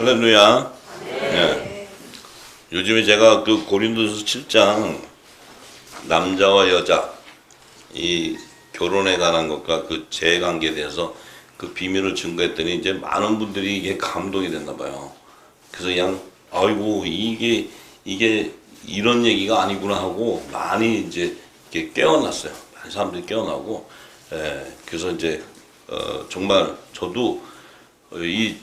할렐루야. 네. 요즘에 제가 그 고린도서 7장 남자와 여자 이 결혼에 관한 것과 그 재관계에 대해서 그 비밀을 증거했더니 이제 많은 분들이 이게 감동이 됐나 봐요. 그래서 그냥 아이고 이게 이런 얘기가 아니구나 하고 많이 이제 이렇게 깨어났어요. 많은 사람들이 깨어나고, 그래서 이제 정말 저도 이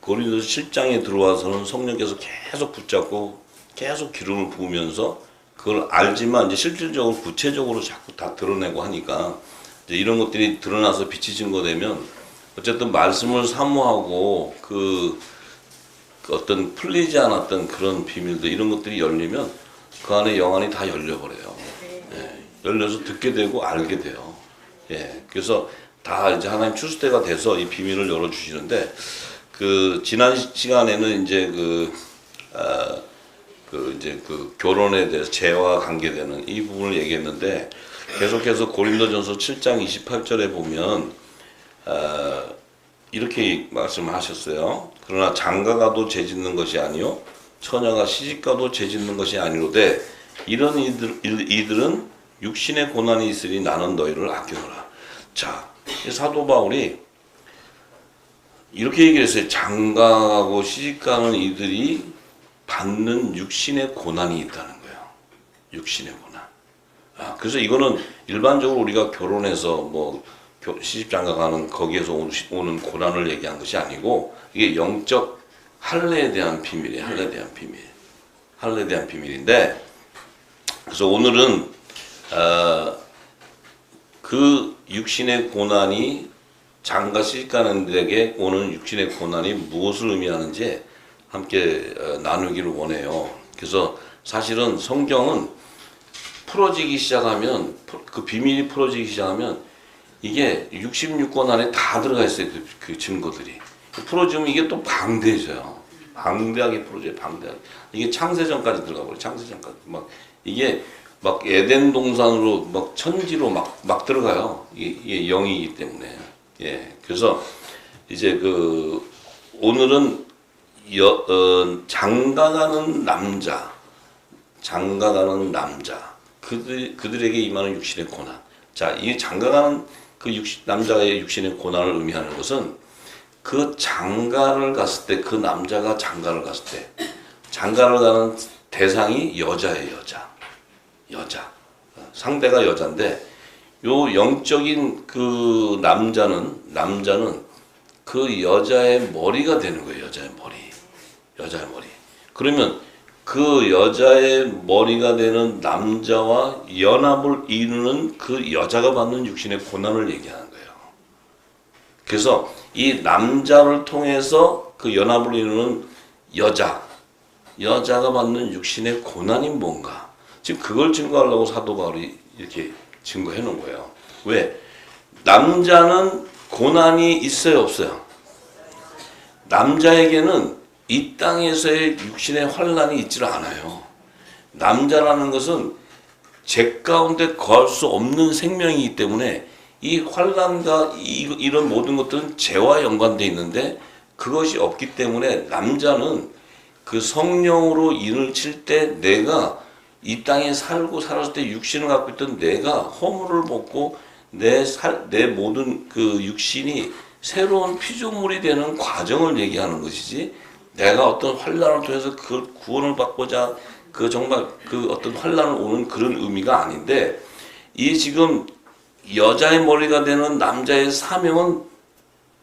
고린도서 7장에 들어와서는 성령께서 계속 붙잡고 계속 기름을 부으면서 그걸 알지만 이제 실질적으로 구체적으로 자꾸 다 드러내고 하니까 이제 이런 것들이 드러나서 빛이 증거되면 어쨌든 말씀을 사모하고 그 어떤 풀리지 않았던 그런 비밀들 이런 것들이 열리면 그 안에 영안이 다 열려버려요. 열려서 듣게 되고 알게 돼요. 그래서 다 이제 하나님 출수대가 돼서 이 비밀을 열어주시는데 그 지난 시간에는 이제 이제 그 결혼에 대해서 재와 관계되는 이 부분을 얘기했는데 계속해서 고린도전서 7장 28절에 보면 이렇게 말씀하셨어요. 그러나 장가가도 죄짓는 것이 아니요 처녀가 시집가도 죄짓는 것이 아니로되 이런 이들은 육신의 고난이 있으니 나는 너희를 아껴노라. 자, 사도 바울이 이렇게 얘기했어요. 장가가고 시집가는 이들이 받는 육신의 고난이 있다는 거예요. 육신의 고난. 그래서 이거는 일반적으로 우리가 결혼해서 뭐 시집장가가는 거기에서 오는 고난을 얘기한 것이 아니고 이게 영적 할례에 대한 비밀이에요. 할례에 대한 비밀. 할례에 대한 비밀인데 그래서 오늘은 그 육신의 고난이 장가 시집가는 데에게 오는 육신의 고난이 무엇을 의미하는지 함께 나누기를 원해요. 그래서 사실은 성경은 풀어지기 시작하면 그 비밀이 풀어지기 시작하면 이게 66권 안에 다 들어가 있어요. 그 증거들이 풀어지면 이게 또 방대해져요. 방대하게 풀어져요. 방대하게. 이게 창세전까지 들어가 버려요. 창세전까지 막 이게 막 에덴 동산으로 막 천지로 막 들어가요. 이게 영이기 때문에. 그래서 이제 오늘은 장가가는 남자 그들에게 임하는 육신의 고난. 자, 이 장가가는 남자의 육신의 고난을 의미하는 것은 그 장가를 갔을 때 그 남자가 장가를 갔을 때 장가를 가는 대상이 여자예요. 여자. 상대가 여자인데 요 영적인 그 남자는 그 여자의 머리가 되는 거예요. 여자의 머리. 그러면 그 여자의 머리가 되는 남자와 연합을 이루는 그 여자가 받는 육신의 고난을 얘기하는 거예요. 그래서 이 남자를 통해서 그 연합을 이루는 여자가 받는 육신의 고난이 뭔가. 지금 그걸 증거하려고 사도 바울이 이렇게 증거해 놓은 거예요. 왜? 남자는 고난이 있어요, 없어요? 남자에게는 이 땅에서의 육신의 환난이 있지를 않아요. 남자라는 것은 죄 가운데 거할 수 없는 생명이기 때문에 이 환난과 이런 모든 것들은 죄와 연관되어 있는데 그것이 없기 때문에 남자는 그 성령으로 인을 칠 때 내가 이 땅에 살고 살았을 때 육신을 갖고 있던 내가 허물을 벗고 내 모든 그 육신이 새로운 피조물이 되는 과정을 얘기하는 것이지 내가 어떤 환난을 통해서 그 구원을 받고자 정말 어떤 환난을 오는 그런 의미가 아닌데 이 지금 여자의 머리가 되는 남자의 사명은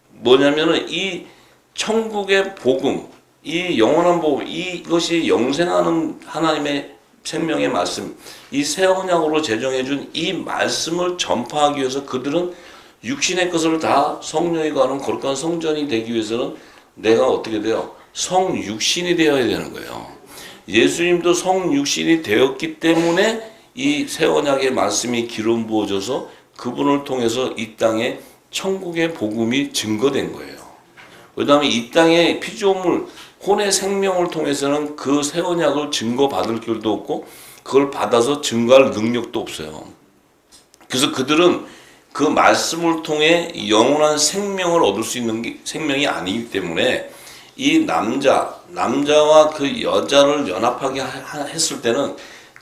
뭐냐면은 이 천국의 복음, 이 영원한 복음, 이것이 영생하는 하나님의 생명의 말씀, 이 새 언약으로 제정해준 이 말씀을 전파하기 위해서 그들은 육신의 것을 다 성령이 가는 거룩한 성전이 되기 위해서는 내가 어떻게 돼요? 성육신이 되어야 되는 거예요. 예수님도 성육신이 되었기 때문에 이 새 언약의 말씀이 기름 부어져서 그분을 통해서 이 땅에 천국의 복음이 증거된 거예요. 그다음에 이 땅의 피조물 혼의 생명을 통해서는 그 새 언약을 증거받을 길도 없고 그걸 받아서 증거할 능력도 없어요. 그래서 그들은 그 말씀을 통해 영원한 생명을 얻을 수 있는 게 생명이 아니기 때문에 이 남자와 그 여자를 연합하게 했을 때는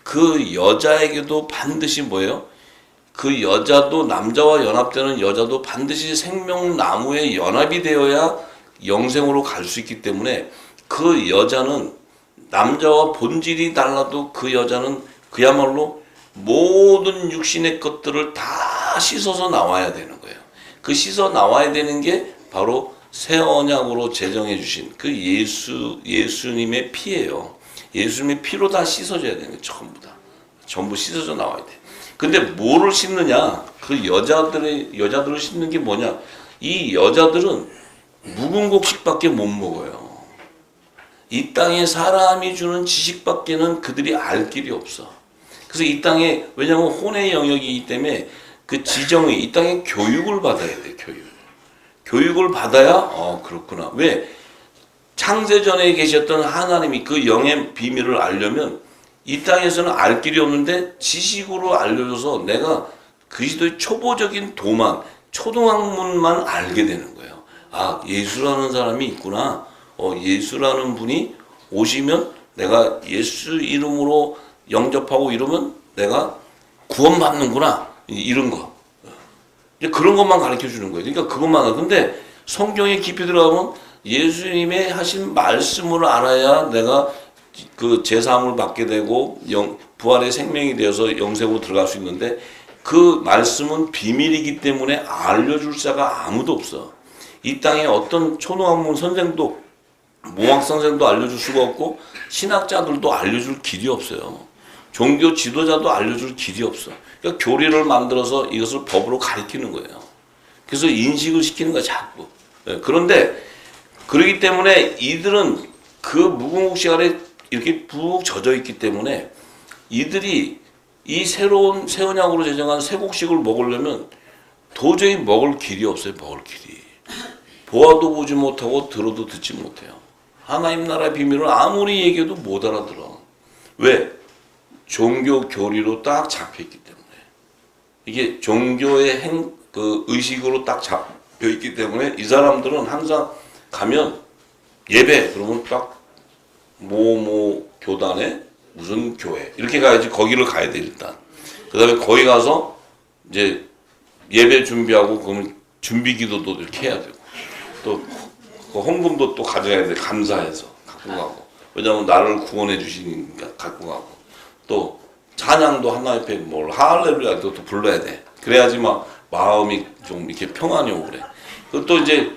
그 여자에게도 반드시 뭐예요? 그 여자도 남자와 연합되는 여자도 반드시 생명나무에 연합이 되어야 영생으로 갈 수 있기 때문에 그 여자는 남자와 본질이 달라도 그 여자는 그야말로 모든 육신의 것들을 다 씻어서 나와야 되는 거예요. 그 씻어 나와야 되는 게 바로 새 언약으로 제정해 주신 그 예수님의 피예요. 예수님의 피로 다 씻어져야 되는 거예요. 전부 씻어져 나와야 돼. 근데 뭐를 씻느냐? 그 여자들을 씻는 게 뭐냐? 이 여자들은 묵은 곡식밖에 못 먹어요. 이 땅에 사람이 주는 지식밖에는 그들이 알 길이 없어. 그래서 이 땅에, 왜냐하면 혼의 영역이기 때문에 그 지정이 이 땅에 교육을 받아야 돼. 교육을 받아야 그렇구나. 왜? 창세전에 계셨던 하나님이 그 영의 비밀을 알려면 이 땅에서는 알 길이 없는데 지식으로 알려줘서 내가 그리스도의 초보적인 도만, 초등학문만 알게 되는 거예요. 아, 예수라는 사람이 있구나. 예수라는 분이 오시면 내가 예수 이름으로 영접하고 이러면 내가 구원받는구나. 이런 거. 그런 것만 가르쳐 주는 거예요. 그러니까 그것만. 근데 성경에 깊이 들어가면 예수님의 하신 말씀을 알아야 내가 그 제사함을 받게 되고 부활의 생명이 되어서 영생으로 들어갈 수 있는데 그 말씀은 비밀이기 때문에 알려줄 자가 아무도 없어. 이 땅에 어떤 초등학문 선생도 모학 선생도 알려줄 수가 없고 신학자들도 알려줄 길이 없어요. 종교 지도자도 알려줄 길이 없어. 그러니까 교리를 만들어서 이것을 법으로 가르치는 거예요. 그래서 인식을 시키는 거야 자꾸. 그런데 그러기 때문에 이들은 그 묵은 곡식 아래 이렇게 푹 젖어 있기 때문에 이들이 이 새로운 새 언약으로 제정한 새 곡식을 먹으려면 도저히 먹을 길이 없어요. 먹을 길이. 보아도 보지 못하고 들어도 듣지 못해요. 하나님 나라의 비밀을 아무리 얘기해도 못 알아들어. 왜? 종교 교리로 딱 잡혀있기 때문에. 이게 종교의 그 의식으로 딱 잡혀있기 때문에 이 사람들은 항상 가면 예배 그러면 딱 뭐뭐 교단에 무슨 교회 이렇게 가야지. 거기를 가야 돼 일단. 그 다음에 거기 가서 이제 예배 준비하고 그러면 준비 기도도 이렇게 해야 되고 또 그 헌금도 또 가져야 돼. 감사해서 갖고 가고. 왜냐하면 나를 구원해 주시니까 갖고 가고. 또 찬양도 하나님 앞에 뭘 할렐루야 또 불러야 돼. 그래야지 막 마음이 좀 이렇게 평안이 오고 그래. 또 이제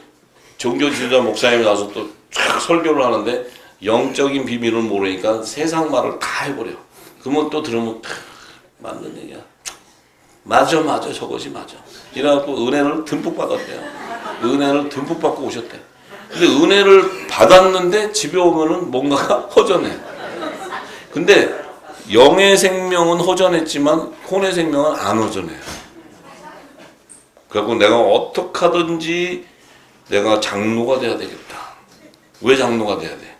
종교 지도자 목사님이 나와서 또 쫙 설교를 하는데 영적인 비밀을 모르니까 세상 말을 다 해버려. 그러면 또 들으면 맞는 얘기야. 맞아 저것이 맞아. 이래갖고 은혜를 듬뿍 받았대요. 은혜를 듬뿍 받고 오셨대. 근데 은혜를 받았는데 집에 오면은 뭔가가 허전해. 근데 영의 생명은 허전했지만 혼의 생명은 안 허전해요. 그래갖고 내가 어떻게 하든지 내가 장로가 돼야 되겠다. 왜 장로가 돼야 돼?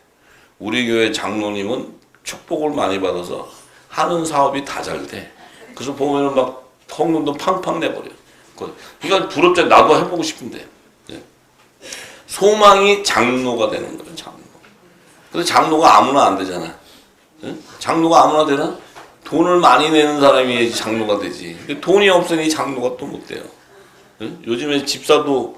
우리 교회 장로님은 축복을 많이 받아서 하는 사업이 다 잘 돼. 그래서 보면은 막 헌금도 팡팡 내버려. 그러니까 부럽잖아. 나도 해보고 싶은데. 소망이 장로가 되는 거예요. 장로. 근데 장로가 아무나 안 되잖아. 장로가 아무나 되나? 돈을 많이 내는 사람이 장로가 되지. 돈이 없으니 장로가 또 못 돼요. 요즘에 집사도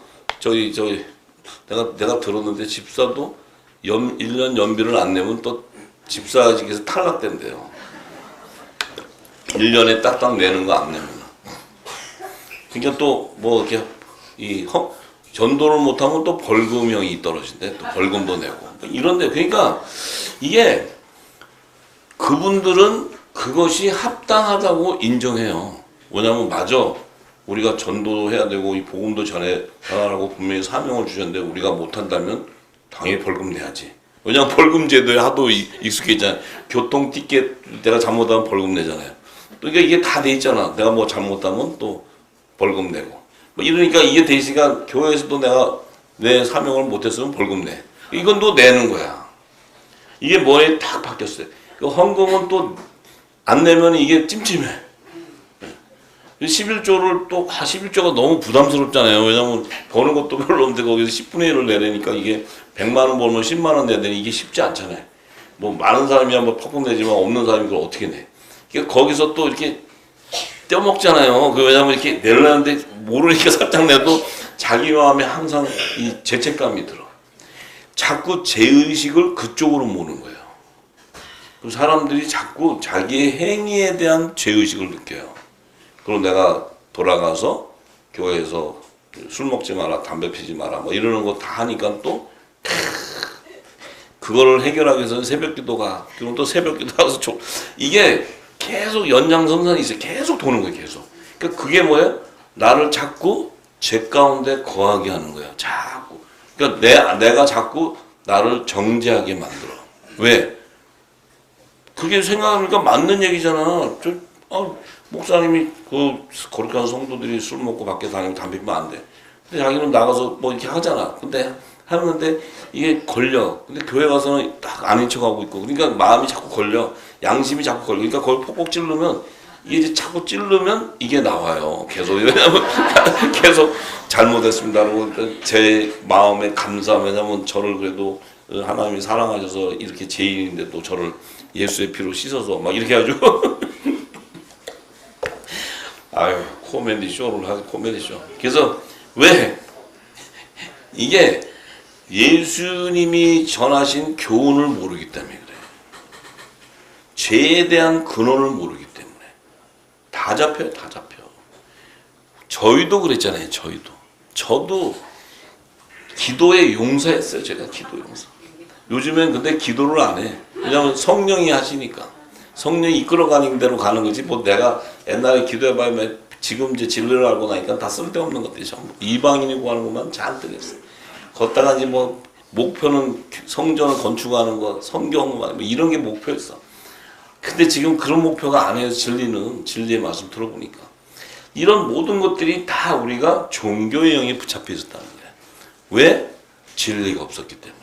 내가 들었는데 집사도 1년 연비를 안 내면 또 집사직에서 탈락된대요. 1년에 딱딱 내는 거 안 내면. 그러니까 또 뭐 이렇게 전도를 못하면 또 벌금형이 떨어진대. 또 벌금도 내고. 이런데 그러니까 이게 그분들은 그것이 합당하다고 인정해요. 왜냐하면 맞아. 우리가 전도해야 되고 이 복음도 전하라고 분명히 사명을 주셨는데 우리가 못한다면 당연히 벌금 내야지. 왜냐하면 벌금 제도에 하도 익숙해 있잖아요. 교통 티켓 내가 잘못하면 벌금 내잖아요. 그러니까 이게 다 돼 있잖아. 내가 뭐 잘못하면 또 벌금 내고. 이러니까 이게 돼 있으니까 교회에서도 내가 내 사명을 못했으면 벌금 내. 이건 또 내는 거야. 이게 뭐에 딱 바뀌었어요. 그 헌금은 또 안 내면 이게 찜찜해. 11조를 또 11조가 너무 부담스럽잖아요. 왜냐면 버는 것도 별로 없는데 거기서 10분의 1을 내려니까 이게 100만 원 벌면 10만 원 내야 되니 이게 쉽지 않잖아요. 뭐 많은 사람이 뭐 팍팍 내지만 없는 사람이 그걸 어떻게 내? 그러니까 거기서 또 이렇게 떼먹잖아요. 그 왜냐면 이렇게 내려는데 모르니까 살짝 내도 자기 마음에 항상 이 죄책감이 들어. 자꾸 죄의식을 그쪽으로 모는 거예요. 그럼 사람들이 자꾸 자기의 행위에 대한 죄의식을 느껴요. 그럼 내가 돌아가서 교회에서 술 먹지 마라, 담배 피지 마라, 뭐 이러는 거 다 하니까 또 그거를 해결하기 위해서는 새벽기도가, 그럼 또 새벽기도 가서 이게 계속 연장선상이 있어요. 계속 도는 거예요, 계속. 그러니까 그게 뭐예요? 나를 자꾸 죄 가운데 거하게 하는 거예요. 자꾸. 그러니까 내가 자꾸 나를 정죄하게 만들어. 왜? 그게 생각하니까 맞는 얘기잖아. 목사님이 거룩한 성도들이 술 먹고 밖에 다니고 담배 피면 안 돼. 근데 자기는 나가서 뭐 이렇게 하잖아. 근데 하는데 이게 걸려. 근데 교회 가서는 딱 아닌 척하고 있고. 그러니까 마음이 자꾸 걸려. 양심이 자꾸 걸려. 그러니까 그걸 폭폭 찌르면 이게 이제 자꾸 찌르면 이게 나와요. 계속. 왜냐면 계속 잘못했습니다. 그리고 제 마음에 감사함. 왜냐면 저를 그래도 하나님이 사랑하셔서 이렇게 죄인인데 또 저를 예수의 피로 씻어서 막 이렇게 해가지고 아유 코미디 쇼를 하지 코미디 쇼. 그래서 왜 이게 예수님이 전하신 교훈을 모르기 때문에 그래요. 죄에 대한 근원을 모르기 때문에 다 잡혀요. 다 잡혀. 저희도 그랬잖아요. 저도 기도에 용서했어요. 제가 기도 용서. 요즘엔 근데 기도를 안 해. 왜냐면 성령이 하시니까. 성령이 이끌어가는 대로 가는 거지. 뭐 내가 옛날에 기도해봐야 지금 이제 진리를 알고 나니까 다 쓸데없는 것들이 전부 이방인이 구하는 것만 잔뜩 했어요. 걷다가 이제 뭐 목표는 성전을 건축하는 거, 성경만 뭐 이런 게 목표였어. 근데 지금 그런 목표가 아니에요. 진리의 말씀 들어보니까. 이런 모든 것들이 다 우리가 종교의 영에 붙잡혀 있었다는 거예요. 왜? 진리가 없었기 때문에.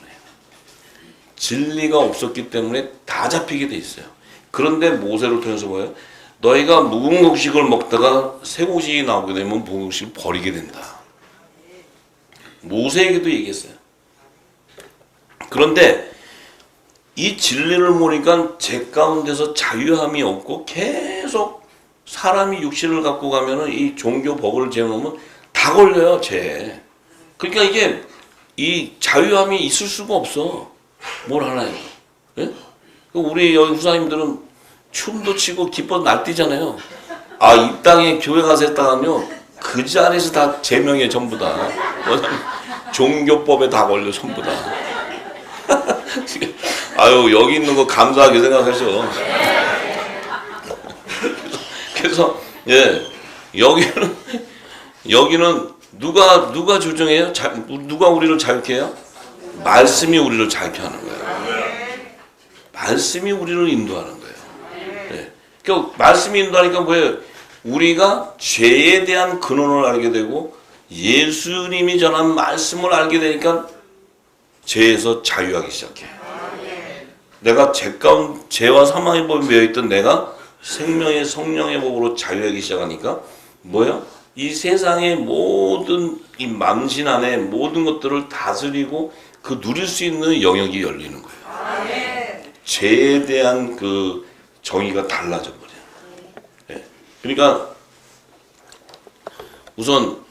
진리가 없었기 때문에 다 잡히게 돼 있어요. 그런데 모세를 통해서 뭐예요? 너희가 묵은 곡식을 먹다가 새 곡식이 나오게 되면 묵은 곡식을 버리게 된다. 모세에게도 얘기했어요. 그런데 이 진리를 모르니까 죄 가운데서 자유함이 없고 계속 사람이 육신을 갖고 가면은 이 종교 법을 재놓으면 다 걸려요, 죄. 그러니까 이게 이 자유함이 있을 수가 없어. 뭘 하나요? 예? 우리 여기 후사님들은 춤도 추고 기뻐 날뛰잖아요. 아, 이 땅에 교회 가서 했다가요, 그 자리에서 다 제명해, 전부 다. 종교법에 다 걸려, 전부 다. 아유, 여기 있는 거 감사하게 생각하셔. 그래서, 예, 여기는 누가 조정해요? 누가 우리를 자유케 해요? 말씀이 우리를 자유케 하는 거예요. 말씀이 우리를 인도하는 거예요. 네. 그러니까 말씀이 인도하니까 뭐예요? 우리가 죄에 대한 근원을 알게 되고 예수님이 전한 말씀을 알게 되니까 죄에서 자유하기 시작해. 내가 죄와 사망의 법에 매여있던 내가 생명의 성령의 법으로 자유하기 시작하니까 뭐야? 이 세상의 모든 이 망신 안에 모든 것들을 다스리고 그 누릴 수 있는 영역이 열리는 거예요. 죄에 대한 그 정의가 달라져 버려요. 네. 그러니까 우선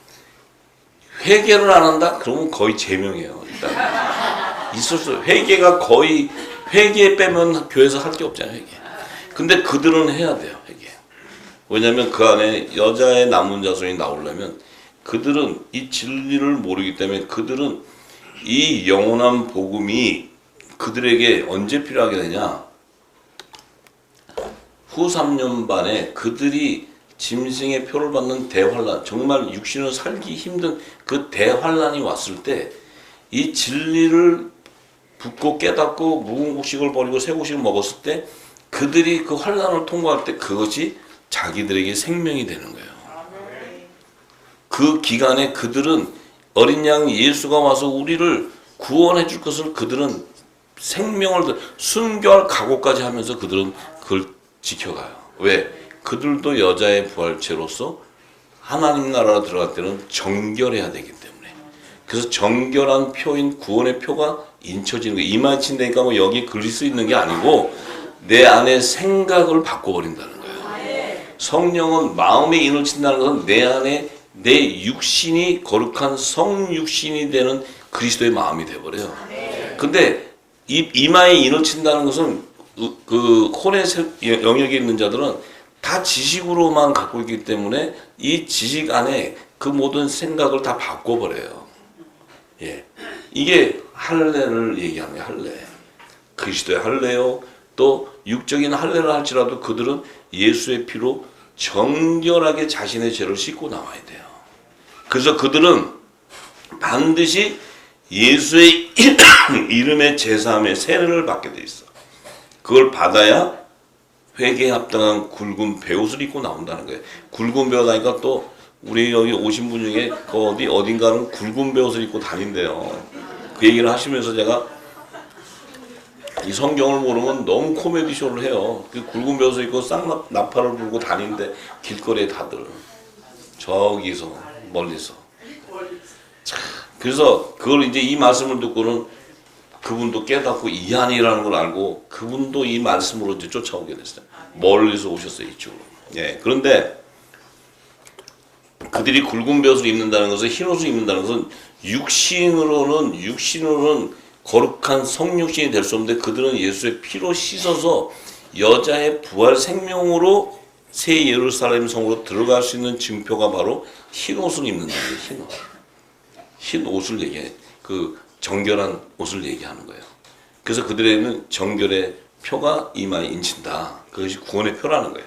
회개를 안 한다? 그러면 거의 제명이에요. 일단 있을 수 회개가 거의 회개 빼면 교회에서 할 게 없잖아요. 회개. 근데 그들은 해야 돼요. 회개. 왜냐하면 그 안에 여자의 남은 자손이 나오려면 그들은 이 진리를 모르기 때문에 그들은 이 영원한 복음이 그들에게 언제 필요하게 되냐? 후 3년 반에 그들이 짐승의 표를 받는 대환란, 정말 육신을 살기 힘든 그 대환란이 왔을 때 이 진리를 붙고 깨닫고 묵은 곡식을 버리고 새 곡식을 먹었을 때 그들이 그 환란을 통과할 때 그것이 자기들에게 생명이 되는 거예요. 그 기간에 그들은 어린 양 예수가 와서 우리를 구원해 줄 것을 그들은 생명을 순교할 각오까지 하면서 그들은 그걸 지켜가요. 왜? 그들도 여자의 부활체로서 하나님 나라로 들어갈 때는 정결해야 되기 때문에. 그래서 정결한 표인 구원의 표가 인쳐지는 거예요. 이마에 친다니까 뭐 여기 글이 쓰 있는 게 아니고 내 안에 생각을 바꿔버린다는 거예요. 성령은 마음에 인을 친다는 것은 내 안에 내 육신이 거룩한 성육신이 되는 그리스도의 마음이 되어버려요. 근데 이마에 인을 친다는 것은 그 혼의 영역에 있는 자들은 다 지식으로만 갖고 있기 때문에 이 지식 안에 그 모든 생각을 다 바꿔버려요. 예. 이게 할례를 얘기하는 거예요. 할례. 그리스도의 할례요. 또 육적인 할례를 할지라도 그들은 예수의 피로 정결하게 자신의 죄를 씻고 나와야 돼요. 그래서 그들은 반드시 예수의 이름의 제사함의 세례를 받게 돼 있어. 그걸 받아야 회개에 합당한 굵은 베옷을 입고 나온다는 거예요. 굵은 베옷 하니까 또 우리 여기 오신 분 중에 어딘가는 굵은 베옷을 입고 다닌대요. 그 얘기를 하시면서 제가 이 성경을 모르면 너무 코미디 쇼를 해요. 그 굵은 베옷을 입고 쌍나팔을 불고 다니는데 길거리에 다들 저기서 멀리서. 그래서 그걸 이제 이 말씀을 듣고는 그분도 깨닫고 이 안이라는 걸 알고 그분도 이 말씀으로 이제 쫓아오게 됐어요. 멀리서 오셨어요, 이쪽으로. 예. 그런데 그들이 굵은 베옷을 입는다는 것은, 흰 옷을 입는다는 것은 육신으로는 거룩한 성육신이 될 수 없는데 그들은 예수의 피로 씻어서 여자의 부활 생명으로 새 예루살렘 성으로 들어갈 수 있는 증표가 바로 흰 옷을 입는다는 거예요. 흰 옷. 흰 옷을 얘기해. 그 정결한 옷을 얘기하는 거예요. 그래서 그들에게는 정결의 표가 이마에 인친다. 그것이 구원의 표라는 거예요.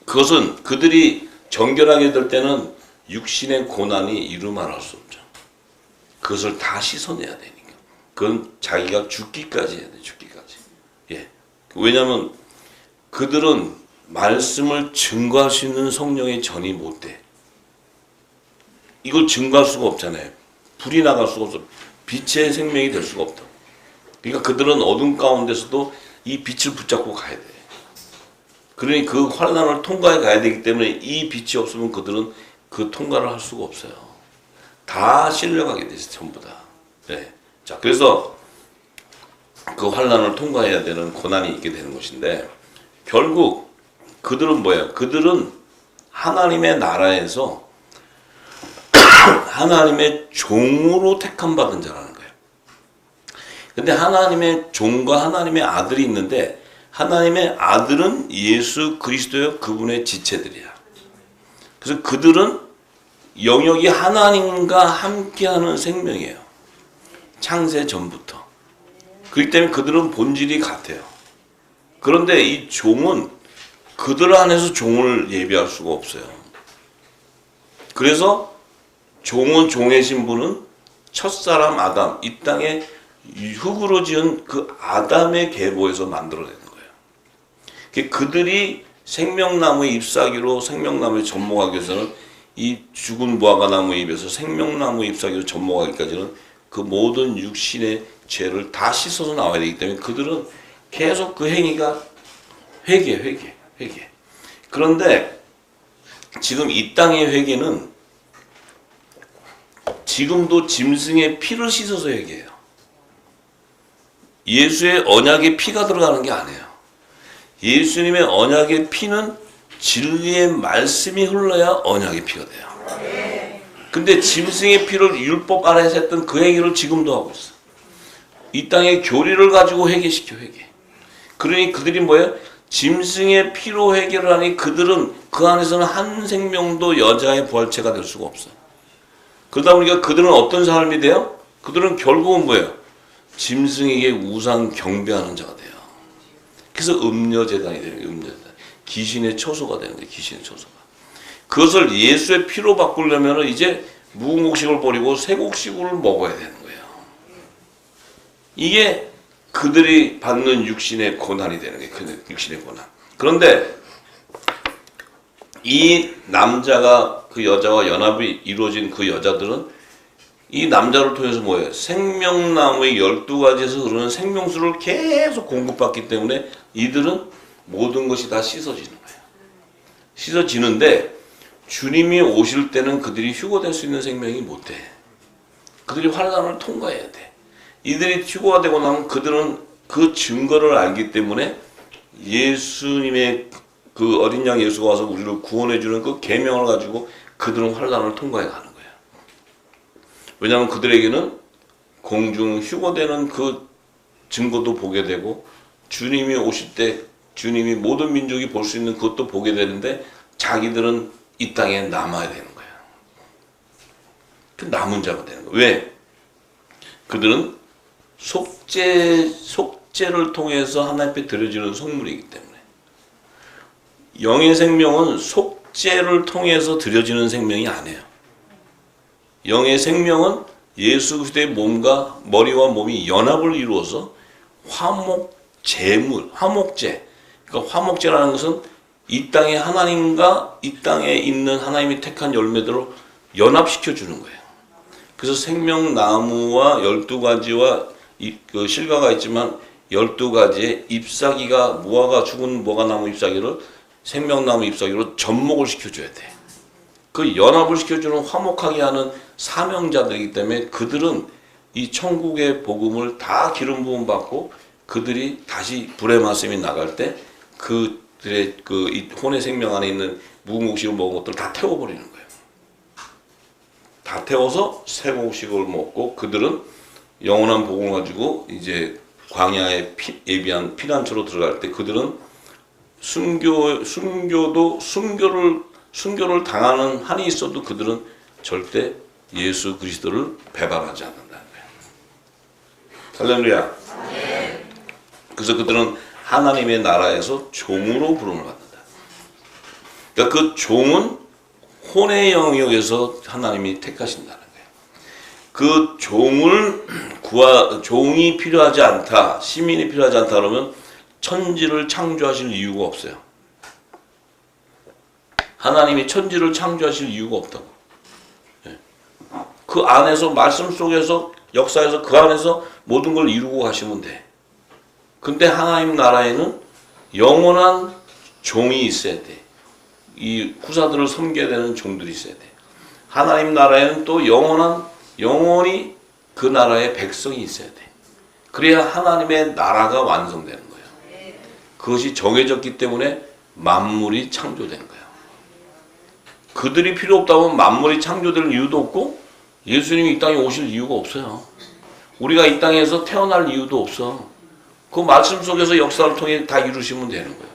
그것은 그들이 정결하게 될 때는 육신의 고난이 이루 말할 수 없죠. 그것을 다 씻어내야 되니까. 그건 자기가 죽기까지 해야 돼. 죽기까지. 예. 왜냐하면 그들은 말씀을 증거할 수 있는 성령의 전이 못 돼. 이걸 증거할 수가 없잖아요. 불이 나갈 수가 없어. 빛의 생명이 될 수가 없다. 그러니까 그들은 어둠 가운데서도 이 빛을 붙잡고 가야 돼. 그러니 그 환난을 통과해 가야 되기 때문에 이 빛이 없으면 그들은 그 통과를 할 수가 없어요. 다 실려가게 되죠. 전부 다. 네. 자, 그래서 그 환난을 통과해야 되는 고난이 있게 되는 것인데 결국 그들은 뭐예요? 그들은 하나님의 나라에서 하나님의 종으로 택함받은 자라는 거예요. 근데 하나님의 종과 하나님의 아들이 있는데 하나님의 아들은 예수 그리스도요 그분의 지체들이야. 그래서 그들은 영역이 하나님과 함께하는 생명이에요. 창세 전부터. 그렇기 때문에 그들은 본질이 같아요. 그런데 이 종은 그들 안에서 종을 예비할 수가 없어요. 그래서 종은 종의 신분은 첫사람 아담, 이 땅에 흙으로 지은 그 아담의 계보에서 만들어내는 거예요. 그들이 생명나무의 잎사귀로 생명나무에 접목하기 위해서는 이 죽은 무화과 나무 잎에서 생명나무 잎사귀로 접목하기까지는 그 모든 육신의 죄를 다 씻어서 나와야 되기 때문에 그들은 계속 그 행위가 회개. 그런데 지금 이 땅의 회개는 지금도 짐승의 피를 씻어서 회개해요. 예수의 언약의 피가 들어가는 게 아니에요. 예수님의 언약의 피는 진리의 말씀이 흘러야 언약의 피가 돼요. 근데 짐승의 피를 율법 아래에서 했던 그 행위를 지금도 하고 있어. 이 땅의 교리를 가지고 회개시켜 회개. 그러니 그들이 뭐예요? 짐승의 피로 회개를 하니 그들은 그 안에서는 한 생명도 여자의 부활체가 될 수가 없어요. 그러다 보니까 그들은 어떤 삶이 돼요? 그들은 결국은 뭐예요? 짐승에게 우상 경배하는 자가 돼요. 그래서 음녀재단이 돼요. 음녀재단. 귀신의 처소가 되는 거예요. 귀신의 처소가. 그것을 예수의 피로 바꾸려면 이제 무국식을 버리고 새곡식을 먹어야 되는 거예요. 이게 그들이 받는 육신의 고난이 되는 거예요. 육신의 고난. 그런데 이 남자가 그 여자와 연합이 이루어진 그 여자들은 이 남자를 통해서 뭐예요? 생명나무의 12가지에서 흐르는 생명수를 계속 공급받기 때문에 이들은 모든 것이 다 씻어지는 거예요. 씻어지는데 주님이 오실 때는 그들이 휴거될 수 있는 생명이 못 돼. 그들이 환난을 통과해야 돼. 이들이 휴거가 되고 나면 그들은 그 증거를 알기 때문에 예수님의 그 어린 양 예수가 와서 우리를 구원해주는 그 계명을 가지고 그들은 환난을 통과해 가는 거예요. 왜냐하면 그들에게는 공중 휴거되는 그 증거도 보게 되고 주님이 오실 때 주님이 모든 민족이 볼 수 있는 그것도 보게 되는데 자기들은 이 땅에 남아야 되는 거예요. 그 남은 자가 되는 거예요. 왜? 그들은 속죄를 통해서 하나님 앞에 드려지는 성물이기 때문에. 영의 생명은 속죄를 통해서 드려지는 생명이 아니에요. 영의 생명은 예수 그리스도의 몸과 머리와 몸이 연합을 이루어서 화목제. 그러니까 화목제라는 것은 이 땅의 하나님과 이 땅에 있는 하나님이 택한 열매들을 연합시켜 주는 거예요. 그래서 생명나무와 12가지와 그 실과가 있지만 12가지의 잎사귀가 무화과 죽은 무화과나무 잎사귀를 생명나무 잎사귀로 접목을 시켜줘야 돼. 그 연합을 시켜주는 화목하게 하는 사명자들이기 때문에 그들은 이 천국의 복음을 다 기름 부음 받고 그들이 다시 불의 말씀이 나갈 때 그들의 그 이 혼의 생명 안에 있는 무궁곡식을 먹은 것들 다 태워버리는 거예요. 다 태워서 새곡식을 먹고 그들은 영원한 복음을 가지고 이제 광야에 예비한 피난처로 들어갈 때 그들은 순교를 당하는 한이 있어도 그들은 절대 예수 그리스도를 배반하지 않는다는 거예요. 할렐루야. 그래서 그들은 하나님의 나라에서 종으로 부름을 받는다. 그러니까 그 종은 혼의 영역에서 하나님이 택하신다는 거예요. 그 종이 필요하지 않다, 시민이 필요하지 않다 그러면 천지를 창조하실 이유가 없어요. 하나님이 천지를 창조하실 이유가 없다고. 그 안에서 말씀 속에서 역사에서 그 안에서 모든 걸 이루고 가시면 돼. 근데 하나님 나라에는 영원한 종이 있어야 돼. 이 후사들을 섬겨야 되는 종들이 있어야 돼. 하나님 나라에는 또 영원히 그 나라의 백성이 있어야 돼. 그래야 하나님의 나라가 완성되는 거예요. 그것이 정해졌기 때문에 만물이 창조된 거예요. 그들이 필요 없다면 만물이 창조될 이유도 없고 예수님이 이 땅에 오실 이유가 없어요. 우리가 이 땅에서 태어날 이유도 없어. 그 말씀 속에서 역사를 통해 다 이루시면 되는 거예요.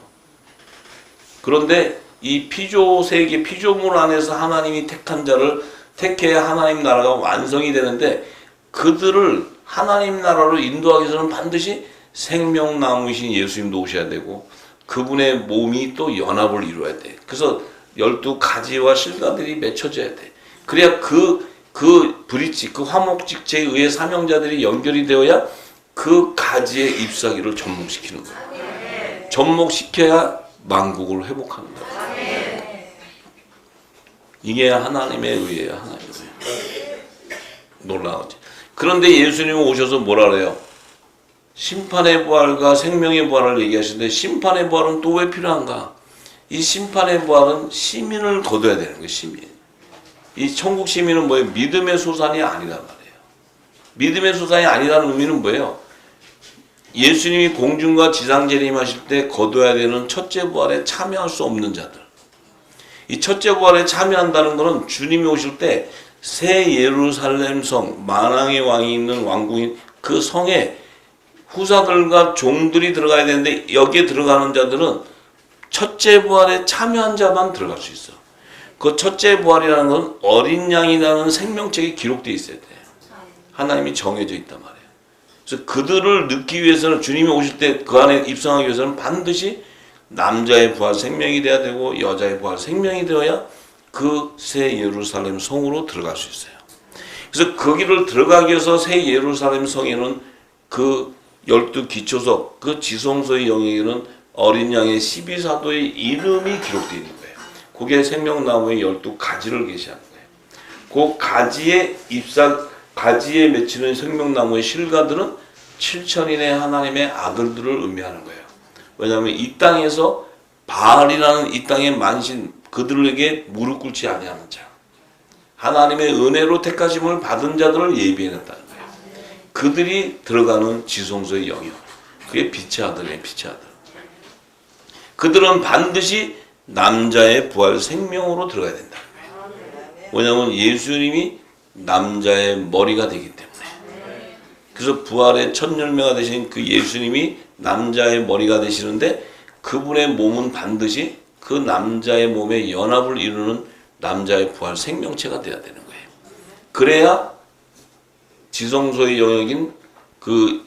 그런데 이 피조세계, 피조물 안에서 하나님이 택한 자를 택해야 하나님 나라가 완성이 되는데 그들을 하나님 나라로 인도하기 위해서는 반드시 생명나무이신 예수님도 오셔야 되고 그분의 몸이 또 연합을 이루어야 돼. 그래서 12가지와 실과들이 맺혀져야 돼. 그래야 그 브릿지, 그 화목직체에 의해 사명자들이 연결이 되어야 그 가지의 잎사귀를 접목시키는 거예요. 접목시켜야 만국을 회복하는 거예요. 이게 하나님에 의해야 하나님에 의해. 놀라우지. 그런데 예수님이 오셔서 뭐라 그래요? 심판의 부활과 생명의 부활을 얘기하시는데 심판의 부활은 또 왜 필요한가? 이 심판의 부활은 시민을 거둬야 되는 거예요. 시민. 이 천국 시민은 뭐예요? 믿음의 소산이 아니란 말이에요. 믿음의 소산이 아니라는 의미는 뭐예요? 예수님이 공중과 지상 재림하실 때 거둬야 되는 첫째 부활에 참여할 수 없는 자들. 이 첫째 부활에 참여한다는 것은 주님이 오실 때 새 예루살렘 성, 만왕의 왕이 있는 왕궁인 그 성에 후사들과 종들이 들어가야 되는데 여기에 들어가는 자들은 첫째 부활에 참여한 자만 들어갈 수 있어. 그 첫째 부활이라는 건 어린 양이라는 생명책에 기록되어 있어야 돼. 하나님이 정해져 있단 말이에요. 그래서 그들을 넣기 위해서는 주님이 오실 때 그 안에 입성하기 위해서는 반드시 남자의 부활 생명이 돼야 되고 여자의 부활 생명이 되어야 그 새 예루살렘 성으로 들어갈 수 있어요. 그래서 거기를 들어가기 위해서 새 예루살렘 성에는 그 12기초석, 그 지성소의 영역에는 어린 양의 12사도의 이름이 기록되어 있는 거예요. 그게 생명나무의 12가지를 계시하는 거예요. 그 가지에 맺히는 생명나무의 실과들은 7천인의 하나님의 아들들을 의미하는 거예요. 왜냐하면 이 땅에서 바알이라는 이 땅의 만신 그들에게 무릎 꿇지 아니하는 자, 하나님의 은혜로 택하심을 받은 자들을 예비해냈다는 거예요. 그들이 들어가는 지성소의 영역. 그게 빛의 아들이에요. 빛의 아들. 그들은 반드시 남자의 부활 생명으로 들어가야 된다. 왜냐하면 예수님이 남자의 머리가 되기 때문에. 그래서 부활의 첫 열매가 되신 그 예수님이 남자의 머리가 되시는데 그분의 몸은 반드시 그 남자의 몸의 연합을 이루는 남자의 부활 생명체가 돼야 되는 거예요. 그래야 지성소의 영역인 그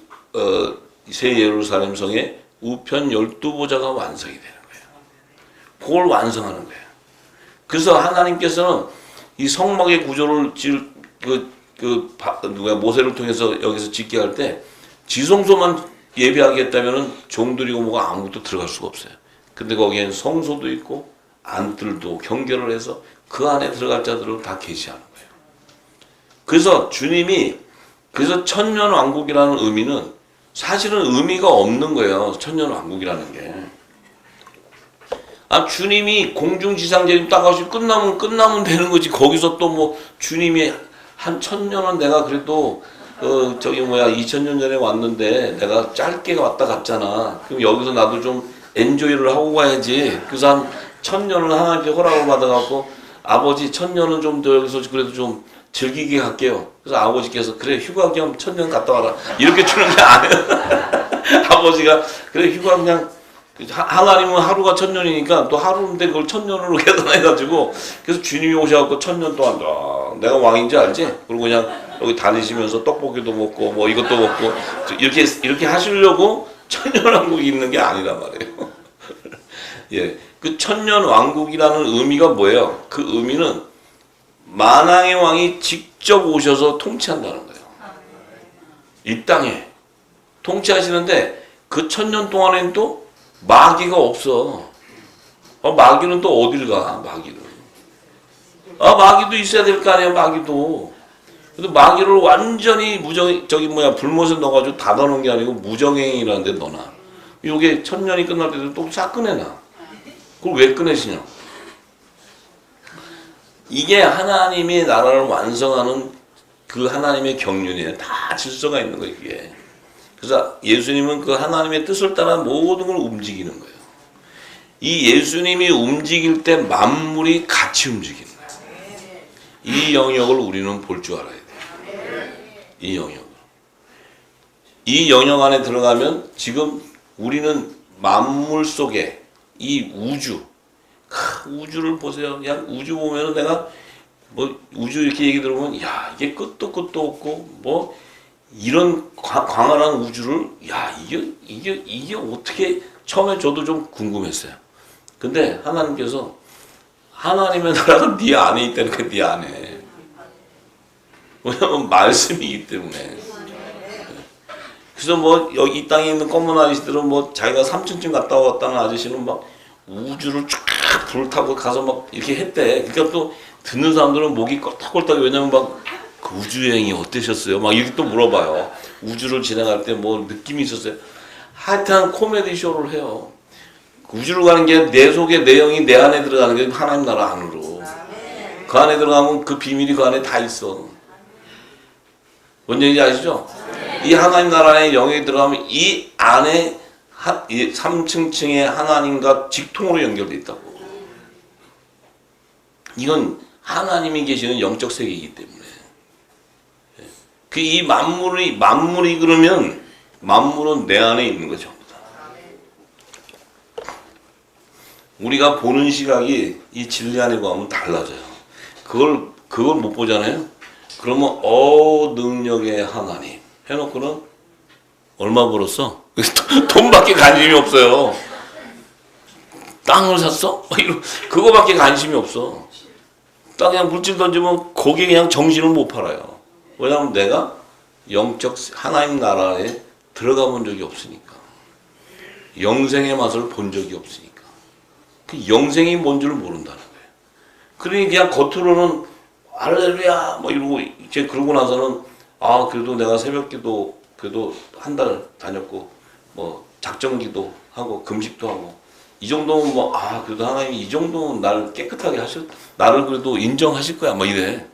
새 예루살렘 성의 우편 12보좌가 완성이 되는 거예요. 그걸 완성하는 거예요. 그래서 하나님께서는 이 성막의 구조를 모세를 통해서 여기서 짓게 할 때 지성소만 예배하겠다면은 종들이고 뭐가 아무것도 들어갈 수가 없어요. 근데 거기엔 성소도 있고 안뜰도 경계를 해서 그 안에 들어갈 자들을 다 계시하는 거예요. 그래서 주님이 그래서 천년왕국이라는 의미는 사실은 의미가 없는 거예요. 천년왕국이라는 게. 주님이 공중지상제림 따가지고 끝나면 되는 거지. 거기서 또 뭐 주님이 한 1000년은 내가 그래도 2000년 전에 왔는데 내가 짧게 왔다 갔잖아. 그럼 여기서 나도 좀 엔조이를 하고 가야지. 그래서 한 1000년을 하나님께 허락을 받아갖고 아버지 1000년은 좀 더 여기서 그래도 좀 즐기게 갈게요. 그래서 아버지께서 그래 휴가 겸 1000년 갔다 와라 이렇게 주는 게 아니에요. 아버지가 그래 휴가 그냥 하나님은 하루가 1000년이니까 또 하루인데 그걸 1000년으로 계산해가지고 그래서 주님이 오셔갖고 1000년 동안 내가 왕인지 알지? 그리고 그냥 여기 다니시면서 떡볶이도 먹고 뭐 이것도 먹고 이렇게 하시려고 천년왕국이 있는 게 아니란 말이에요. 예, 그 천년왕국이라는 의미가 뭐예요? 그 의미는 만왕의 왕이 직접 오셔서 통치한다는 거예요. 이 땅에 통치하시는데 그 1000년 동안에는 또 마귀가 없어. 마귀는 또 어딜 가? 마귀는. 마귀도 있어야 될 거 아니에요. 마귀도. 근데 마귀를 완전히 불못에 넣어가지고 닫아놓은 게 아니고 무정행이라는 데 넣어놔. 요게 1000년이 끝날 때도 또 싹 꺼내놔. 그걸 왜 꺼내시냐? 이게 하나님의 나라를 완성하는 그 하나님의 경륜이에요. 다 질서가 있는 거예요, 이게. 그래서 예수님은 그 하나님의 뜻을 따라 모든 걸 움직이는 거예요. 이 예수님이 움직일 때 만물이 같이 움직이는 거예요. 이 영역을 우리는 볼 줄 알아야 돼요. 이 영역을. 이 영역 안에 들어가면 지금 우리는 만물 속에 이 우주를 보세요. 그냥 우주 보면은 내가 뭐 우주 이렇게 얘기 들어보면 야 이게 끝도 없고 뭐 이런 광활한 우주를 야 이게 어떻게 처음에 저도 좀 궁금했어요. 근데 하나님께서 하나님의 나라가 네 안에 있다는 게 네 안에. 왜냐면 말씀이기 때문에. 그래서 뭐 여기 이 땅에 있는 검은 아저씨들은 뭐 자기가 3층쯤 갔다 왔다는 아저씨는 막 우주를 쫙 불을 타고 가서 막 이렇게 했대. 그러니까 또 듣는 사람들은 목이 껄떡껄떡. 왜냐면 막 그 우주여행이 어떠셨어요? 막 이렇게 또 물어봐요. 우주를 지나갈 때 뭐 느낌이 있었어요? 하여튼 코미디 쇼를 해요. 우주로 가는 게 내 속에 내 영이 내 안에 들어가는 게 하나님 나라 안으로. 그 안에 들어가면 그 비밀이 그 안에 다 있어. 뭔 얘기인지 아시죠? 이 하나님 나라의 영역에 들어가면 이 안에 3층층의 하나님과 직통으로 연결되어 있다고. 이건 하나님이 계시는 영적 세계이기 때문에. 그 이 만물이 그러면 만물은 내 안에 있는 거죠. 우리가 보는 시각이 이 진리 안에 가면 달라져요. 그걸 못 보잖아요. 그러면 능력의 하나님 해놓고는 얼마 벌었어? 돈밖에 관심이 없어요. 땅을 샀어? 그거밖에 관심이 없어. 땅 그냥 물질 던지면 거기에 그냥 정신을 못 팔아요. 왜냐하면 내가 영적 하나님 나라에 들어가 본 적이 없으니까. 영생의 맛을 본 적이 없으니까. 그 영생이 뭔지를 모른다는 거예요. 그러니 그냥 겉으로는 할렐루야 뭐 이러고 이제 그러고 나서는 그래도 내가 새벽기도 그래도 한 달 다녔고 뭐 작정기도 하고 금식도 하고 이 정도면 뭐 그래도 하나님이 이 정도는 나를 깨끗하게 나를 그래도 인정하실 거야 뭐 이래.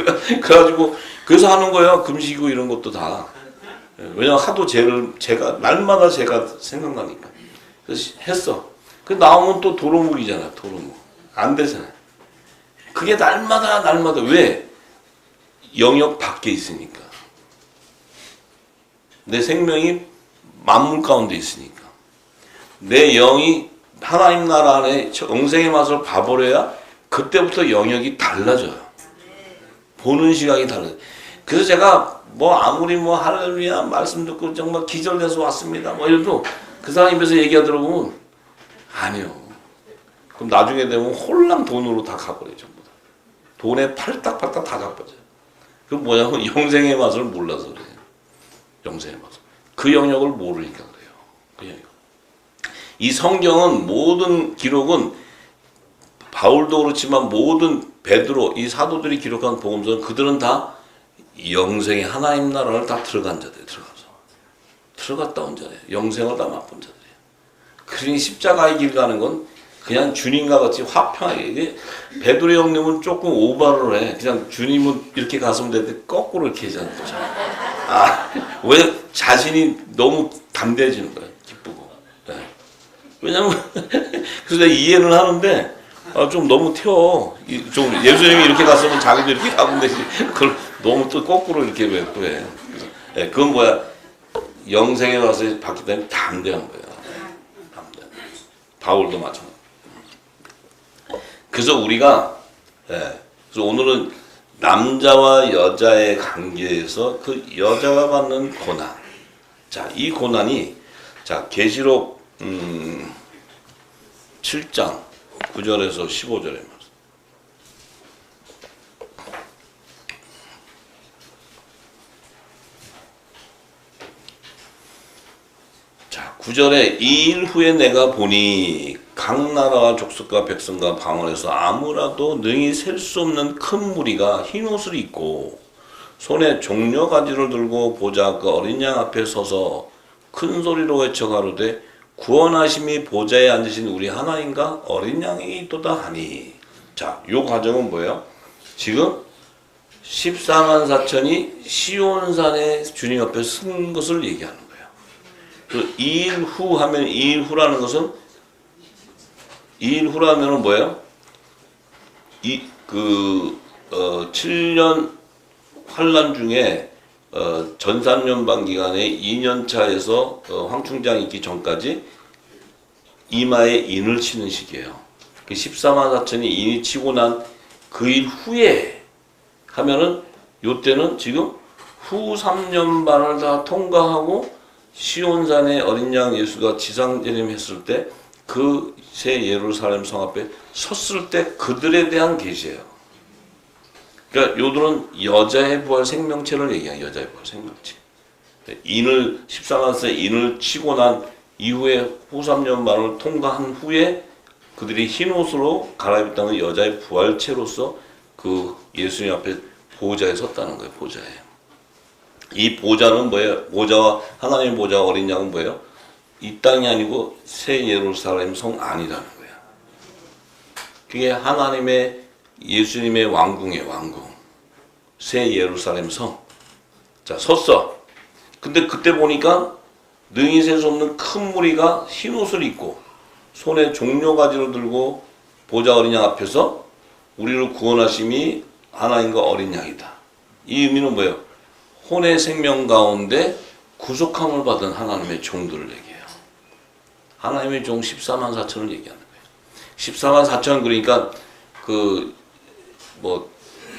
그래가지고 그래서 하는 거예요. 금식이고 이런 것도 다. 왜냐면 하도 제가 날마다 제가 생각나니까. 그래서 했어. 그 나오면 또 도루묵이잖아. 도루묵. 안 되잖아. 그게 날마다 왜? 영역 밖에 있으니까. 내 생명이 만물 가운데 있으니까. 내 영이 하나님 나라 안에 영생의 맛을 봐버려야 그때부터 영역이 달라져요. 보는 시각이 달라져요. 그래서 제가 뭐 아무리 뭐 할렐루야 말씀 듣고 정말 기절돼서 왔습니다. 뭐 이래도 그 사람 입에서 얘기가 들어보면 아니요. 그럼 나중에 되면 홀랑 돈으로 다 가버려요. 전부 다. 돈에 팔딱팔딱 다 갚아져요. 그 뭐냐면 영생의 맛을 몰라서 그래요. 영생의 맛을. 그 영역을 모르니까 그래요. 그 영역. 이 성경은 모든 기록은 바울도 그렇지만 모든 베드로 이 사도들이 기록한 복음서는 그들은 다 영생의 하나님 나라를 다 들어간 자들이에요. 들어갔다 온 자예요. 영생을 다 맛본 자들이에요. 그러니 십자가의 길 가는 건 그냥 주님과 같이 화평하게. 이게 베드로 형님은 조금 오바를 해. 그냥 주님은 이렇게 갔으면 되는데 거꾸로 이렇게 하잖아요. 왜? 자신이 너무 담대해지는 거예요. 기쁘고. 네. 왜냐면 그래서 내가 이해를 하는데 좀 너무 튀어. 좀 예수님이 이렇게 갔으면 자기도 이렇게 가면 되지. 그걸 너무 또 거꾸로 이렇게 왜 또 해. 네, 그건 뭐야? 영생에 와서 봤기 때문에 담대한 거야. 담대. 바울도 마찬가지. 그래서 우리가 그래서 오늘은 남자와 여자의 관계에서 그 여자가 받는 고난. 자, 이 고난이 자 계시록 7장 9절에서 15절에 말씀. 자, 9절에 이 일 후에 내가 보니 각 나라와 족속과 백성과 방언에서 아무라도 능히 셀 수 없는 큰 무리가 흰 옷을 입고 손에 종려 가지를 들고 보좌 그 어린 양 앞에 서서 큰 소리로 외쳐 가로되 구원하심이 보좌에 앉으신 우리 하나님과 어린 양이 있도다 하니. 자, 요 과정은 뭐예요? 지금 14만 4천이 시온산에 주님 앞에 쓴 것을 얘기하는 거예요. 그 2일 후 하면 2일 후라는 것은 2일 후라면은 뭐예요? 7년 환란 중에 전산연방 기간에 2년 차에서 황충장 있기 전까지 이마에 인을 치는 시기예요. 14만 4천이 인이 치고 난 그 일 후에 하면은 요때는 지금 후 3년 반을 다 통과하고 시온산에 어린 양 예수가 지상재림했을 때 그 새 예루살렘 성 앞에 섰을 때 그들에 대한 계시예요. 그러니까 요들은 여자의 부활 생명체를 얘기해요. 여자의 부활 생명체. 인을 14만세 인을 치고 난 이후에 후 3년 반을 통과한 후에 그들이 흰 옷으로 갈아입었다는 여자의 부활체로서 그 예수님 앞에 보좌에 섰다는 거예요. 보좌에. 이 보좌는 뭐예요? 보좌와 하나님의 보좌와 어린 양은 뭐예요? 이 땅이 아니고 새 예루살렘 성 안이라는 거예요. 그게 하나님의 예수님의 왕궁이에요. 왕궁. 새 예루살렘 성. 자, 섰어. 근데 그때 보니까 능히 셀 수 없는 큰 무리가 흰 옷을 입고 손에 종려가지를 들고 보좌 어린 양 앞에서 우리를 구원하심이 하나님과 어린 양이다. 이 의미는 뭐예요? 혼의 생명 가운데 구속함을 받은 하나님의 종들을 얘기해요. 하나님의 종 14만 4천을 얘기하는 거예요. 14만 4천 그러니까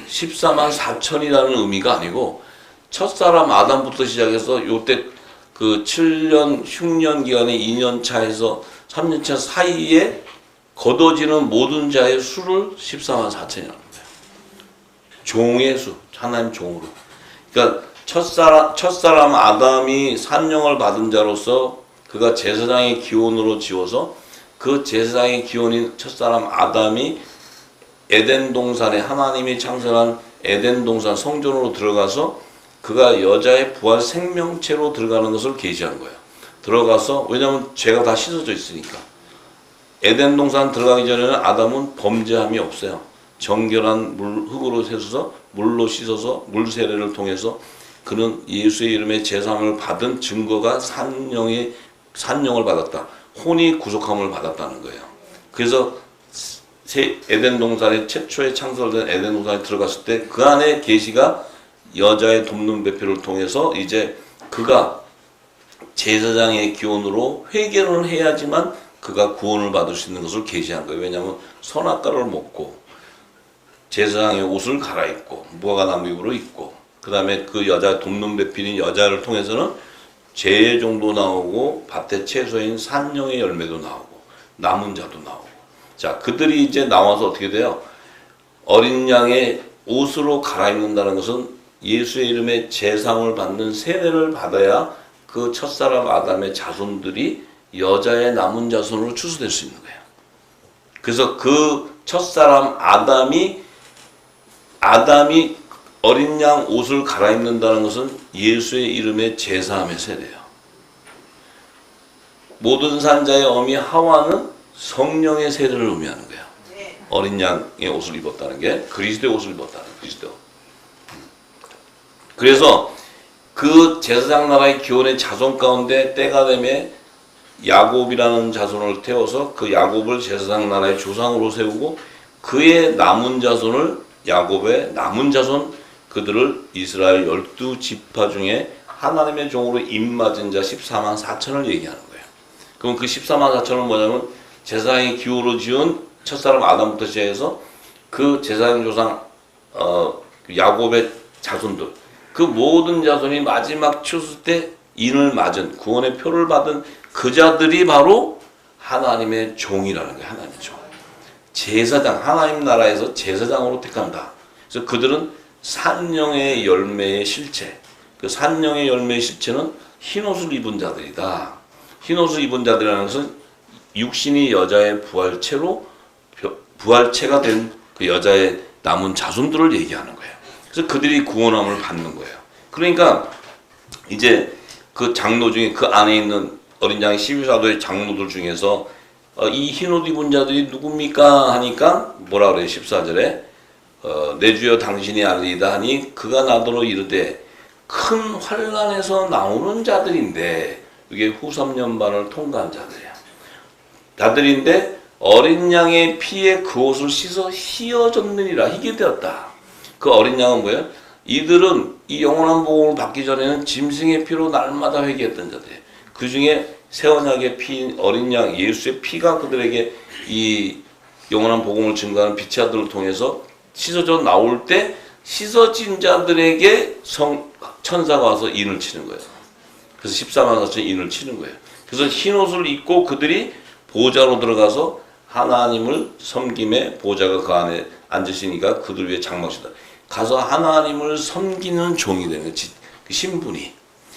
14만 4천이라는 의미가 아니고 첫사람 아담부터 시작해서 요때 그 7년 흉년 기간에 2년 차에서 3년 차 사이에 거둬지는 모든 자의 수를 14만 4천이라는 거예요. 종의 수, 하나님 종으로. 그러니까 첫사람 아담이 산령을 받은 자로서 그가 제사장의 기원으로 지어서 그 제사장의 기원인 첫사람 아담이 에덴 동산에 하나님이 창설한 에덴 동산 성전으로 들어가서 그가 여자의 부활 생명체로 들어가는 것을 계시한 거예요. 들어가서 왜냐하면 죄가 다 씻어져 있으니까. 에덴 동산 들어가기 전에는 아담은 범죄함이 없어요. 정결한 흙으로 세서서 물로 씻어서 물 세례를 통해서 그는 예수의 이름의 제사함을 받은 증거가 산령을 받았다. 혼이 구속함을 받았다는 거예요. 그래서 에덴 동산에 최초에 창설된 에덴 동산에 들어갔을 때 그 안에 계시가 여자의 돕는 배필을 통해서 이제 그가 제사장의 기원으로 회개를 해야지만 그가 구원을 받을 수 있는 것을 계시한 거예요. 왜냐하면 선악과를 먹고 제사장의 옷을 갈아입고 무화과나무 잎으로 입고 그 다음에 그 여자 돕는 배필인 여자를 통해서는 죄의 종도 나오고 밭의 채소인 산령의 열매도 나오고 남은 자도 나오고 자 그들이 이제 나와서 어떻게 돼요? 어린 양의 옷으로 갈아입는다는 것은 예수의 이름의 제사함을 받는 세례를 받아야 그 첫사람 아담의 자손들이 여자의 남은 자손으로 추수될 수 있는 거예요. 그래서 그 첫사람 아담이 어린 양 옷을 갈아입는다는 것은 예수의 이름의 제사함의 세례예요. 모든 산자의 어미 하와는 성령의 세례를 의미하는 거예요. 어린 양의 옷을 입었다는 게 그리스도의 옷을 입었다는 그리스도. 그래서 그 제사장 나라의 기원의 자손 가운데 때가 되매 야곱이라는 자손을 태워서 그 야곱을 제사장 나라의 조상으로 세우고 그의 남은 자손을 야곱의 남은 자손 그들을 이스라엘 12지파 중에 하나님의 종으로 입맞은 자 14만 4천을 얘기하는 거예요. 그럼 그 14만 4천은 뭐냐면 제사장의 기호로 지은 첫사람 아담부터 시작해서 그 제사장 조상 야곱의 자손들 그 모든 자손이 마지막 추수 때 인을 맞은 구원의 표를 받은 그 자들이 바로 하나님의 종이라는 거예요. 하나님의 종. 제사장, 하나님 나라에서 제사장으로 택한다. 그래서 그들은 산령의 열매의 실체. 그 산령의 열매의 실체는 흰옷을 입은 자들이다. 흰옷을 입은 자들이라는 것은 육신이 여자의 부활체가 된 그 여자의 남은 자손들을 얘기하는 거예요. 그래서 그들이 구원함을 받는 거예요. 그러니까 이제 그 장로 중에 그 안에 있는 어린 양의 12사도의 장로들 중에서 이 흰옷 입은 자들이 누굽니까? 하니까 뭐라 그래요? 14절에 내 주여 당신이 알리이다 하니 그가 나더러 이르되 큰 환난에서 나오는 자들인데 이게 후 3년반을 통과한 자들이에요. 자들인데 어린 양의 피에 그 옷을 씻어 희어졌느니라 희게 되었다. 그 어린 양은 뭐예요? 이들은 이 영원한 복음을 받기 전에는 짐승의 피로 날마다 회개했던 자들이에요. 그 중에 새 언약의 피 어린 양 예수의 피가 그들에게 이 영원한 복음을 증거하는 빛의 아들을 통해서 씻어져 나올 때 씻어진 자들에게 천사가 와서 인을 치는 거예요. 그래서 14만 4천 인을 치는 거예요. 그래서 흰 옷을 입고 그들이 보좌로 들어가서 하나님을 섬김에 보좌가 그 안에 앉으시니까 그들 위에 장막시다. 가서 하나님을 섬기는 종이 되는 거지. 그 신분이.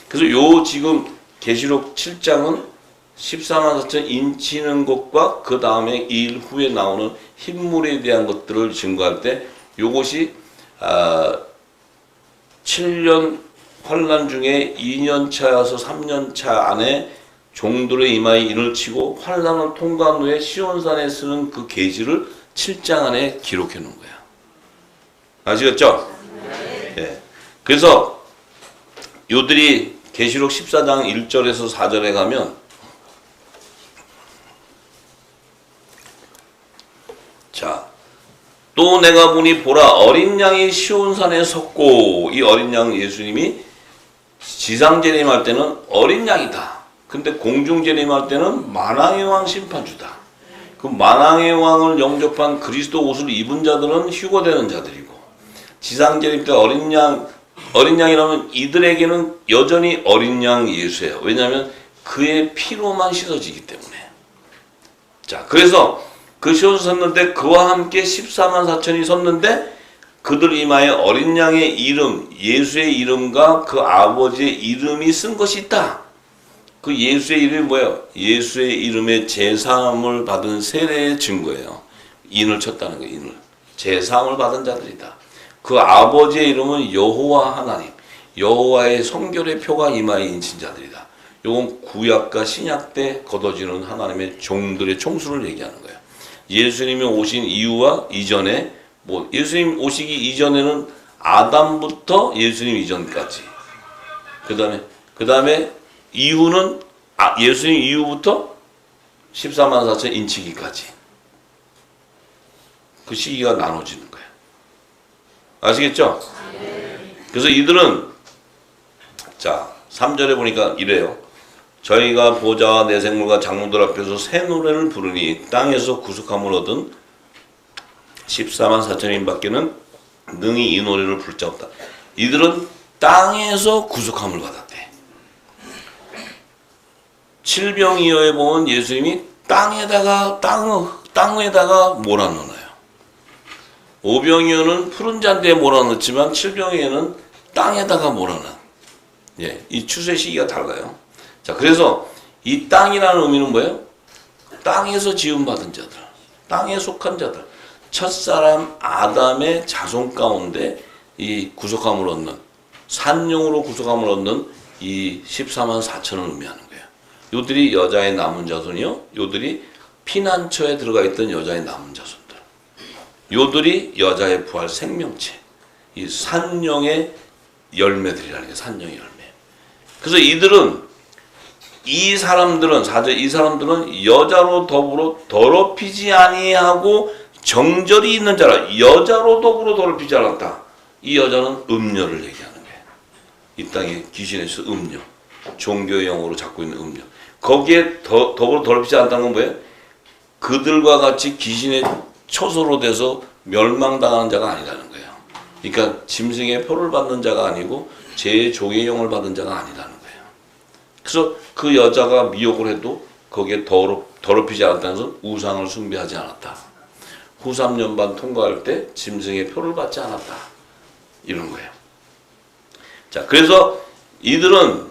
그래서 요 지금 계시록 7장은 14만 4천 인치는 것과 그 다음에 이 일 후에 나오는 흰물에 대한 것들을 증거할 때 요것이 7년 환란 중에 2년 차여서 3년 차 안에 종들의 이마에 인을 치고 환란을 통과한 후에 시온산에 쓰는 그 계시를 7장 안에 기록해 놓은 거예요. 아시겠죠? 네. 그래서 요들이 계시록 14장 1절에서 4절에 가면 자, 또 내가 보니 보라 어린 양이 시온산에 섰고 이 어린 양 예수님이 지상 재림할 때는 어린 양이다. 근데 공중 재림할 때는 만왕의 왕 심판주다. 그 만왕의 왕을 영접한 그리스도 옷을 입은 자들은 휴거되는 자들이고 지상 재림 때 어린 양이라면 이들에게는 여전히 어린 양 예수예요. 왜냐하면 그의 피로만 씻어지기 때문에. 자, 그래서 그 시온에 섰는데 그와 함께 14만 4천이 섰는데 그들 이마에 어린 양의 이름, 예수의 이름과 그 아버지의 이름이 쓴 것이 있다. 그 예수의 이름이 뭐예요? 예수의 이름의 제사함을 받은 세례의 증거예요. 인을 쳤다는 거예요. 인을. 제사함을 받은 자들이다. 그 아버지의 이름은 여호와 하나님, 여호와의 성결의 표가 이마에 인친 자들이다. 이건 구약과 신약 때 거둬지는 하나님의 종들의 총수를 얘기하는 거예요. 예수님이 오신 이후와 이전에 뭐 예수님 오시기 이전에는 아담부터 예수님 이전까지. 그다음에 이후는 예수님 이후부터 14만 4천 인치기까지. 그 시기가 나눠지는 거예요. 아시겠죠? 그래서 이들은 자 3절에 보니까 이래요. 저희가 보좌와 내생물과 장로들 앞에서 새 노래를 부르니 땅에서 구속함을 얻은 14만 4천인 밖에는 능히 이 노래를 부를 자 없다. 이들은 땅에서 구속함을 받았대. 칠병이어에 보면 예수님이 땅에다가 몰아넣어요. 오병이어는 푸른 잔디에 몰아넣지만 칠병이어는 땅에다가 몰아넣어. 예, 이 추수의 시기가 달라요. 자, 그래서 이 땅이라는 의미는 뭐예요? 땅에서 지음받은 자들, 땅에 속한 자들, 첫사람 아담의 자손 가운데 이 구속함을 얻는, 산용으로 구속함을 얻는 이 14만 4천을 의미하는 거예요. 요들이 여자의 남은 자손이요, 요들이 피난처에 들어가 있던 여자의 남은 자손들, 요들이 여자의 부활 생명체, 이 산령의 열매들이라는 거예요. 산령의 열매. 그래서 이 사람들은 여자로 더불어 더럽히지 아니하고 정절이 있는 자라. 여자로 더불어 더럽히지 않았다. 이 여자는 음녀를 얘기하는 거예요. 이 땅에 귀신에서 음녀, 종교의 영어로 잡고 있는 음녀. 거기에 더불어 더럽히지 않다는 건 뭐예요? 그들과 같이 귀신의 초소로 돼서 멸망당하는 자가 아니라는 거예요. 그러니까 짐승의 표를 받는 자가 아니고 제 종의 영을 받은 자가 아니라는 거예요. 그래서 그 여자가 미혹을 해도 거기에 더럽히지 않았다는 것은 우상을 숭배하지 않았다. 후 3년반 통과할 때 짐승의 표를 받지 않았다. 이런 거예요. 자, 그래서 이들은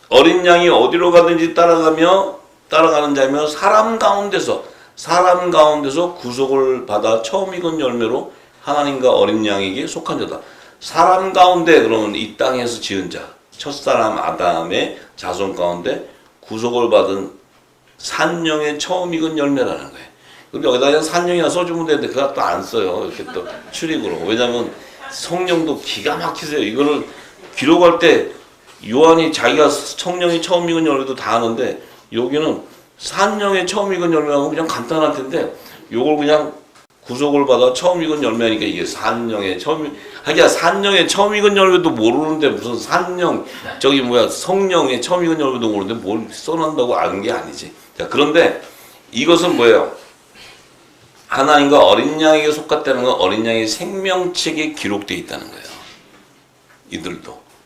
어린 양이 어디로 가든지 따라가는 자며 사람 가운데서 구속을 받아 처음 익은 열매로 하나님과 어린 양에게 속한 자다. 사람 가운데 그러면 이 땅에서 지은 자, 첫사람 아담의 자손 가운데 구속을 받은 산령의 처음 익은 열매라는 거예요. 근데 여기다 그냥 산령이나 써주면 되는데 그거 또 안 써요. 이렇게 또 출입으로. 왜냐면 성령도 기가 막히세요. 이거를 기록할 때 요한이 자기가 성령이 처음 익은 열매도 다 아는데 여기는 산령의 처음 익은 열매하고 그냥 간단할 텐데 요걸 그냥 구속을 받아 처음 익은 열매니까 이게 산령의 산령의 처음 익은 열매도 모르는데 무슨 산령 성령의 처음 익은 열매도 모르는데 뭘 써놓는다고 아는 게 아니지. 자, 그런데 이것은 뭐예요? 하나님과 어린 양에게 속았다는 건 어린 양의 생명책에 기록되어 있다는 거예요.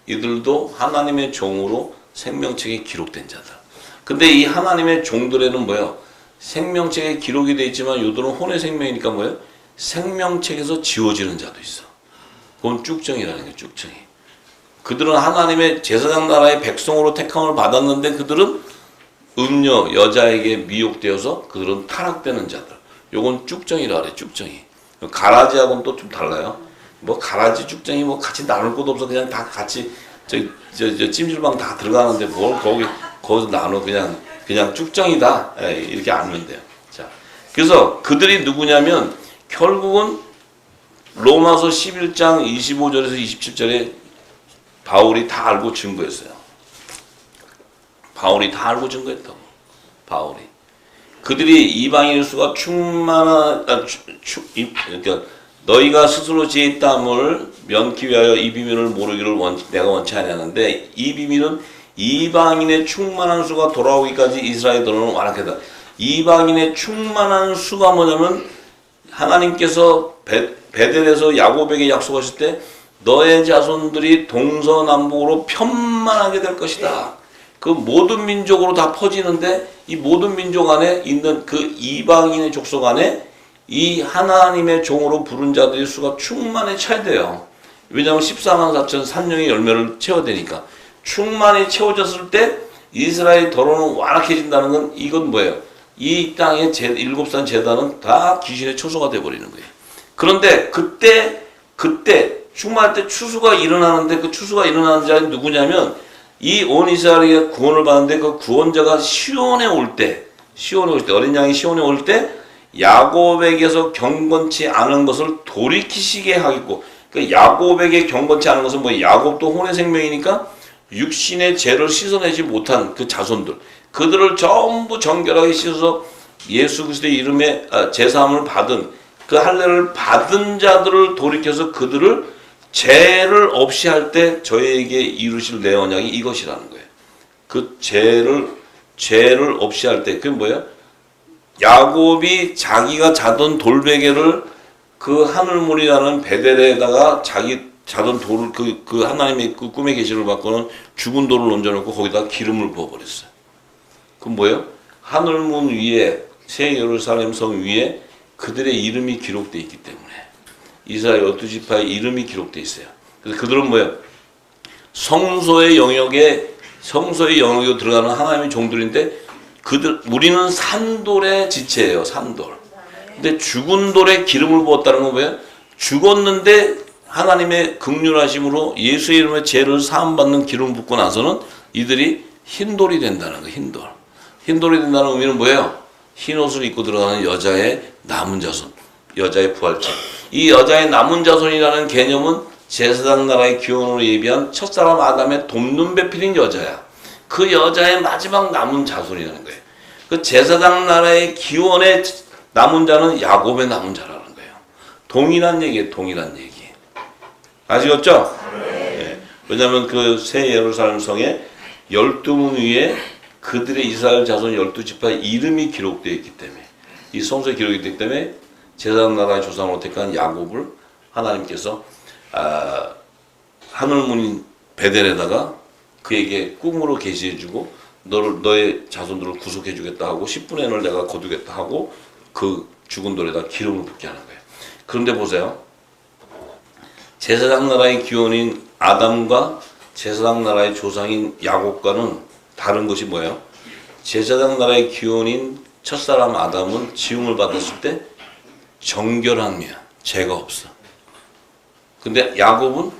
이들도 하나님의 종으로 생명책에 기록된 자들. 근데 이 하나님의 종들에는 뭐예요? 생명책에 기록이 되어 있지만 요들은 혼의 생명이니까 뭐예요? 생명책에서 지워지는 자도 있어. 그건 쭉정이라는 거예요. 쭉정이. 그들은 하나님의 제사장 나라의 백성으로 택함을 받았는데 그들은 음녀 여자에게 미혹되어서 그들은 타락되는 자들. 요건 쭉정이라 그래. 쭉정이. 가라지하고는 또 좀 달라요. 뭐 가라지 쭉정이 뭐 같이 나눌 것도 없어. 그냥 다 같이 찜질방 다 들어가는데 뭘 거기서 나눠 그냥 쭉정이다. 이렇게 알면 돼요. 자, 그래서 그들이 누구냐면 결국은 로마서 11장 25절에서 27절에 바울이 다 알고 증거했어요. 바울이 다 알고 증거했다고. 바울이. 그들이 이방인의 수가 그러니까 너희가 스스로 지혜 땀을 면키 위하여 이 비밀을 모르기를 내가 원치 아니하는데 이 비밀은 이방인의 충만한 수가 돌아오기까지 이스라엘 들어오는 완악하다. 이방인의 충만한 수가 뭐냐면 하나님께서 베델에서 야곱에게 약속하실 때 너의 자손들이 동서남북으로 편만하게 될 것이다. 그 모든 민족으로 다 퍼지는데 이 모든 민족 안에 있는 그 이방인의 족속 안에 이 하나님의 종으로 부른 자들의 수가 충만히 차야 돼요. 왜냐하면 14만 4천 산령의 열매를 채워야 되니까. 충만히 채워졌을 때 이스라엘 더러는 완악해진다는 건 이건 뭐예요? 이 땅의 7산 제단은 다 귀신의 초소가 되어버리는 거예요. 그런데 그때 충만할 때 추수가 일어나는데 그 추수가 일어나는 자는 누구냐면 이 온 이스라엘이 구원을 받는데 그 구원자가 시온에 올 때 어린 양이 시온에 올 때 야곱에게서 경건치 않은 것을 돌이키시게 하겠고, 그 야곱에게 경건치 않은 것은 뭐 야곱도 혼의 생명이니까 육신의 죄를 씻어내지 못한 그 자손들, 그들을 전부 정결하게 씻어서 예수 그리스도의 이름에 제사함을 받은 그 할례를 받은 자들을 돌이켜서 그들을 죄를 없이 할 때 저에게 이루실 내 언약이 이것이라는 거예요. 그 죄를 없이 할 때 그게 뭐예요? 야곱이 자기가 자던 돌베개를 그 하늘문이라는 베델에다가 자기 자던 돌을 그 하나님의 그 꿈의 계시를 받고는 죽은 돌을 얹어놓고 거기다 기름을 부어버렸어요. 그럼 뭐예요? 하늘문 위에 새 예루살렘 성 위에 그들의 이름이 기록되어 있기 때문에 이스라엘 12지파의 이름이 기록되어 있어요. 그래서 그들은 뭐예요? 성소의 영역에 들어가는 하나님의 종들인데 우리는 산돌의 지체예요. 산돌. 근데 죽은 돌에 기름을 부었다는 건 뭐예요? 죽었는데 하나님의 긍휼하심으로 예수의 이름의 죄를 사함받는 기름을 붓고 나서는 이들이 흰돌이 된다는 거예요. 흰돌. 흰돌이 된다는 의미는 뭐예요? 흰 옷을 입고 들어가는 여자의 남은 자손, 여자의 부활체. 이 여자의 남은 자손이라는 개념은 제사장 나라의 기원으로 예비한 첫사람 아담의 돕는 배필인 여자야. 그 여자의 마지막 남은 자손이라는 거예요. 그 제사장 나라의 기원의 남은 자는 야곱의 남은 자라는 거예요. 동일한 얘기예요. 동일한 얘기. 아시겠죠? 네. 왜냐하면 그 새 예루살렘 성에 12문 위에 그들의 이스라엘 자손 12지파의 이름이 기록되어 있기 때문에 이 성서에 기록이 되기 때문에 제사장 나라의 조상으로 택한 야곱을 하나님께서 하늘문인 베델에다가 그에게 꿈으로 계시해주고 너의 자손들을 구속해주겠다 하고 10분의 1을 내가 거두겠다 하고 그 죽은 돌에다 기름을 붓게 하는 거예요. 그런데 보세요. 제사장 나라의 기원인 아담과 제사장 나라의 조상인 야곱과는 다른 것이 뭐예요? 제사장 나라의 기원인 첫사람 아담은 지음을 받았을 때 정결함이야. 죄가 없어. 근데 야곱은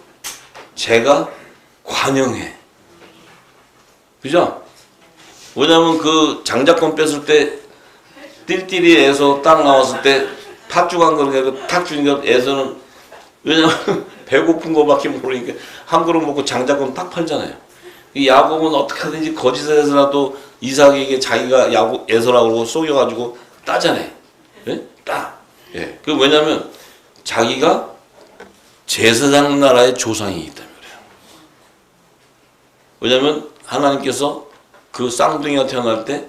죄가 관영해. 그죠? 왜냐면 그 장자권 뺐을 때 띨띨이에서 딱 나왔을 때 팥죽 한 그릇 탁 주니까 에서는 왜냐면 배고픈 거밖에 모르니까 한 그릇 먹고 장자권 딱 팔잖아요. 이 야곱은 어떻게 하든지 거짓을 해서라도 이삭에게 자기가 에서라고 그러고 속여가지고 따잖아요. 예? 따. 예. 그 왜냐면 자기가 제사장 나라의 조상이기 때문에 그래요. 왜냐면 하나님께서 그 쌍둥이가 태어날 때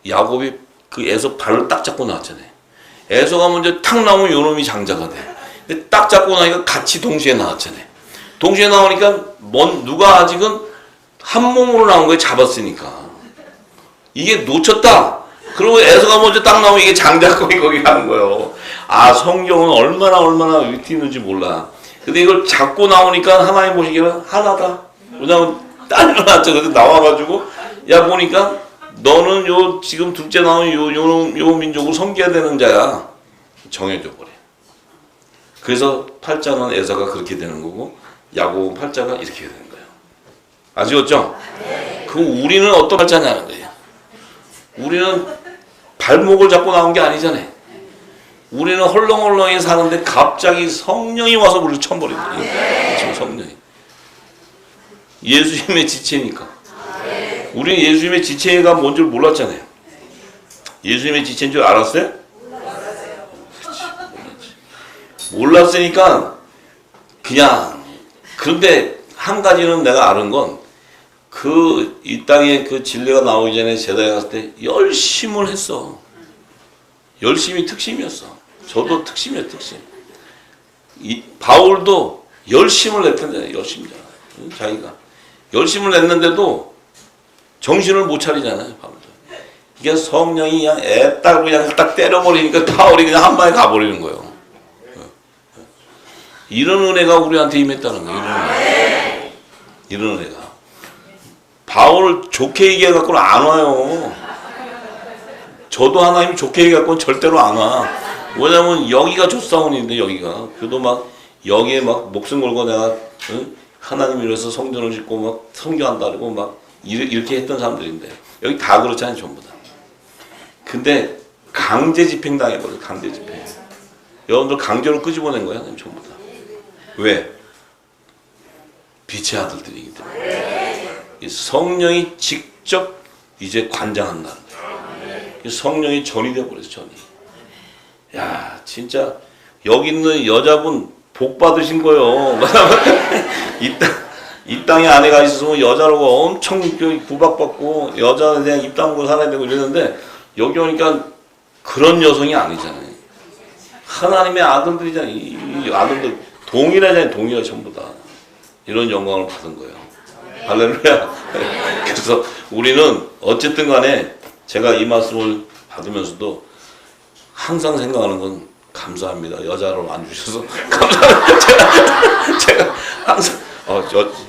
야곱이 그 에서 발을 딱 잡고 나왔잖아요. 에서가 먼저 탁 나오면 요놈이 장자가 돼. 근데 딱 잡고 나니까 같이 동시에 나왔잖아요. 동시에 나오니까 누가 아직은 한 몸으로 나온 거에 잡았으니까 이게 놓쳤다. 그리고 에서가 먼저 딱 나오면 이게 장자권이 거기 가는 거예요. 아, 성경은 얼마나 위트 있는지 몰라. 근데 이걸 잡고 나오니까 하나님 보시기에는 하나다. 왜냐면 딸이 일어났죠. 그래서 나와가지고 야 보니까 너는 요 지금 둘째 나온 요 민족을 섬겨야 되는 자야. 정해져 버려. 그래서 팔자는 에서가 그렇게 되는 거고 야곱은 팔자가 이렇게 되는 거예요. 아시겠죠? 그 우리는 어떤 팔자냐는 거예요. 우리는 발목을 잡고 나온 게 아니잖아요. 우리는 헐렁헐렁히 사는데 갑자기 성령이 와서 우리를 쳐버린 거예요. 지금 성령이. 예수님의 지체니까. 우리는 예수님의 지체가 뭔 줄 몰랐잖아요. 예수님의 지체인 줄 알았어요? 몰랐으니까 그냥. 그런데 한 가지는 내가 아는 건 이 땅에 그 진리가 나오기 전에 제자에 갔을 때 열심을 했어. 열심이 특심이었어. 저도 특심이에요, 특심. 바울도 열심을 냈던데, 열심이잖아. 자기가. 열심을 냈는데도 정신을 못 차리잖아요, 바울도. 이게 성령이 그냥 애따고 그냥 딱 때려버리니까 바울이 그냥 한 방에 가버리는 거예요. 이런 은혜가 우리한테 임했다는 거예요, 이런 은혜가. 바울을 좋게 얘기해갖고는 안 와요. 저도 하나님 좋게 얘기해갖고는 절대로 안 와. 왜냐면 여기가 조사원인데 여기가. 그래도 막 여기에 막 목숨 걸고 내가 하나님 위해서 성전을 짓고 막 선교한다고 막 이렇게 했던 사람들인데 여기 다 그렇잖아요, 전부 다. 근데 강제 집행당해버려요. 강제 집행. 여러분들 강제로 끄집어낸 거야, 전부 다. 왜? 빛의 아들들이기 때문에. 성령이 직접 이제 관장한다는 거예요. 성령이 전이 되어버렸어, 전이. 야, 진짜 여기 있는 여자분 복 받으신 거예요. 이 땅에 아내가 있었으면 여자라고 엄청 구박받고 여자는 그냥 입 다물고 살아야 되고 이러는데 여기 오니까 그런 여성이 아니잖아요. 하나님의 아들들이잖아요. 이 아들들 동일하잖아요. 동일해 전부 다. 이런 영광을 받은 거예요. 할렐루야. 그래서 우리는 어쨌든 간에 제가 이 말씀을 받으면서도 항상 생각하는 건 감사합니다. 여자를 안 주셔서 감사합니다. 제가 항상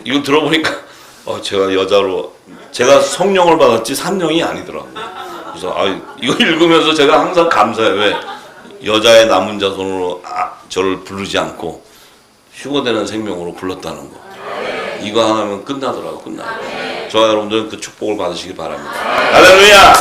이거 들어보니까 제가 여자로 제가 성령을 받았지 산령이 아니더라고요. 그래서 이거 읽으면서 제가 항상 감사해요. 왜? 여자의 남은 자손으로 저를 부르지 않고 휴거되는 생명으로 불렀다는 거. 이거 하나면 끝나더라고요. 끝나요. 저와 여러분들은 그 축복을 받으시기 바랍니다. 할렐루야.